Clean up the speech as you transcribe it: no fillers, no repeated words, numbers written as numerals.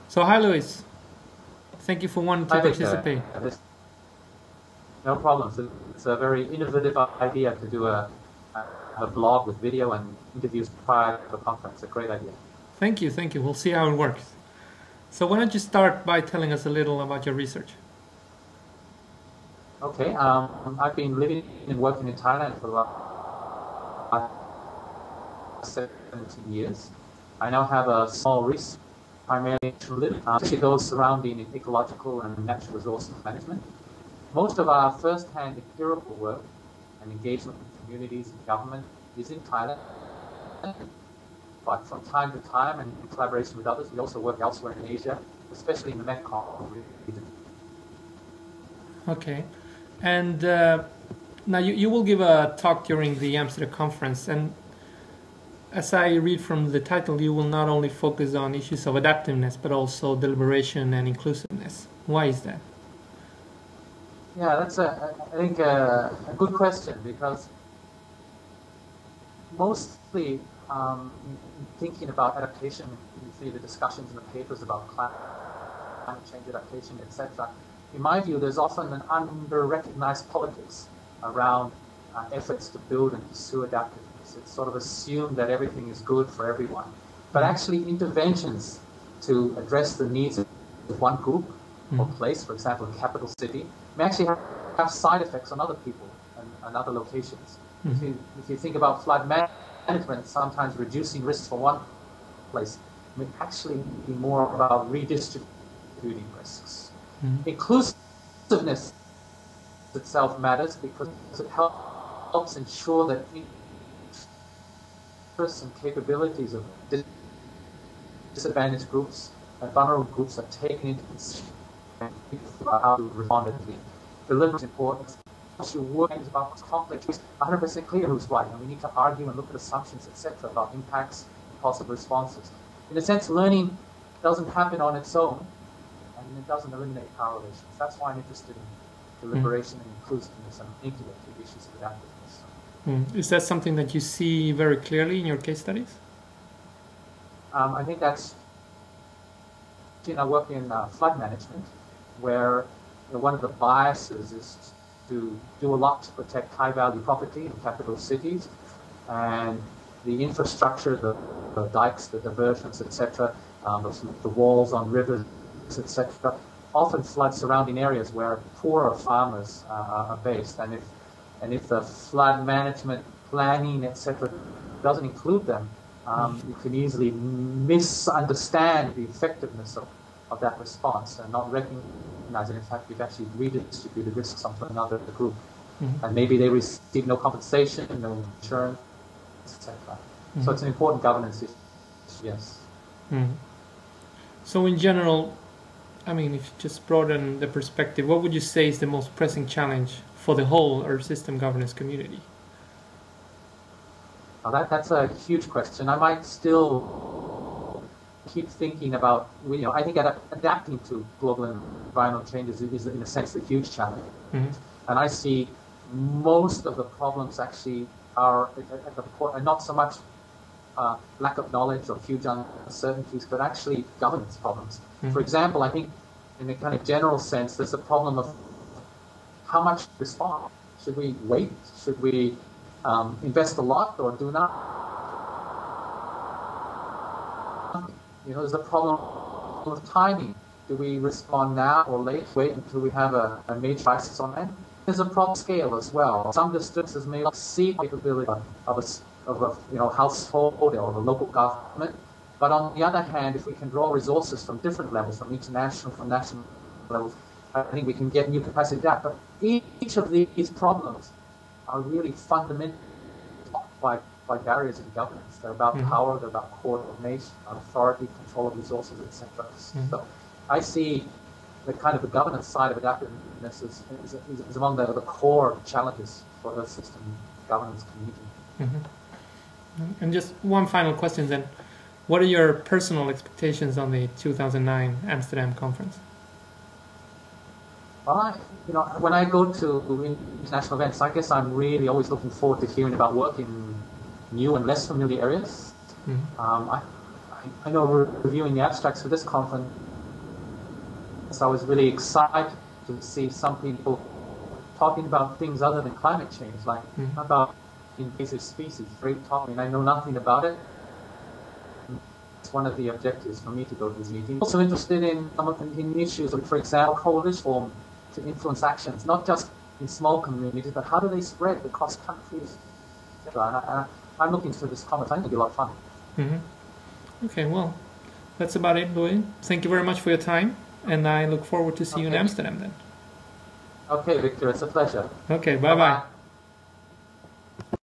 So hi, Luis. Thank you for wanting to Hi, Victor. participate. No problem. So it's a very innovative idea to do a blog with video and interviews prior to a conference. A great idea. Thank you, thank you. We'll see how it works. So why don't you start by telling us a little about your research? Okay. I've been living and working in Thailand for the last 17 years. I now have a small research, primarily especially those surrounding ecological and natural resource management. Most of our first-hand empirical work and engagement with communities and government is in Thailand, but from time to time and in collaboration with others, we also work elsewhere in Asia, especially in the Mekong region. Okay. And now you will give a talk during the Amsterdam conference, and as I read from the title, you will not only focus on issues of adaptiveness, but also deliberation and inclusiveness. Why is that? Yeah, that's I think a good question, because mostly thinking about adaptation, you see the discussions in the papers about climate change adaptation, etc. In my view, there's often an under-recognized politics around efforts to build and pursue adaptiveness. It's sort of assumed that everything is good for everyone. But actually, interventions to address the needs of one group or place, for example, a capital city, may actually have side effects on other people and other locations. If you think about flood management, sometimes reducing risks for one place may actually be more about redistributing risks. Inclusiveness itself matters because it helps ensure that interests and capabilities of disadvantaged groups and vulnerable groups are taken into consideration how to respond to the deliberate importance. Your work is about conflict. It's 100% clear who's right, and we need to argue and look at assumptions, etc., about impacts and possible responses. In a sense, learning doesn't happen on its own, and it doesn't eliminate power relations. That's why I'm interested in deliberation and inclusiveness and thinking about the issues of adaptiveness. Is that something that you see very clearly in your case studies? I think that's, I work in flood management, where one of the biases is to do a lot to protect high-value property in capital cities, and the infrastructure, the dikes, the diversions, etc., the walls on rivers, etc., often flood surrounding areas where poorer farmers are based, and if the flood management planning, etc., doesn't include them, you can easily misunderstand the effectiveness of that response and not recognize that in fact we've actually redistributed risks onto another group, and maybe they receive no compensation, no insurance, etc. So it's an important governance issue. Yes. So in general, I mean, if you just broaden the perspective, what would you say is the most pressing challenge for the whole Earth system governance community? Well, that's a huge question. I might still keep thinking about, I think adapting to global environmental changes is in a sense a huge challenge. And I see most of the problems actually are at the core, not so much lack of knowledge or huge uncertainties, but actually governance problems. For example, I think in a kind of general sense, there's a problem of how much to respond. Should we wait? Should we invest a lot or do not? There's a problem of timing. Do we respond now or wait until we have a major crisis on hand? There's a problem of scale as well. Some districts may not see capability of a household or a local government. But on the other hand, if we can draw resources from different levels, from international, from national levels, I think we can get new capacity to adapt. But each of these problems are really fundamental by barriers in governance. They're about power, they're about coordination, authority, control of resources, etc. So I see the kind of the governance side of adaptiveness is among the core challenges for the system governance community. And just one final question then. What are your personal expectations on the 2009 Amsterdam conference? Well, when I go to international events, I guess I'm really always looking forward to hearing about work in new and less familiar areas. I know reviewing the abstracts for this conference, So I was really excited to see some people talking about things other than climate change, like about invasive species, very talk. I mean, I know nothing about it. It's one of the objectives for me to go to this meeting. Also interested in some of the issues, like, for example, coalition form to influence actions, not just in small communities, but how do they spread across countries, etc. I'm looking for this conference. I think it'll be a lot of fun. Okay, well, that's about it, Louis. Thank you very much for your time, and I look forward to see you in Amsterdam then. Okay, Victor, it's a pleasure. Okay, bye-bye.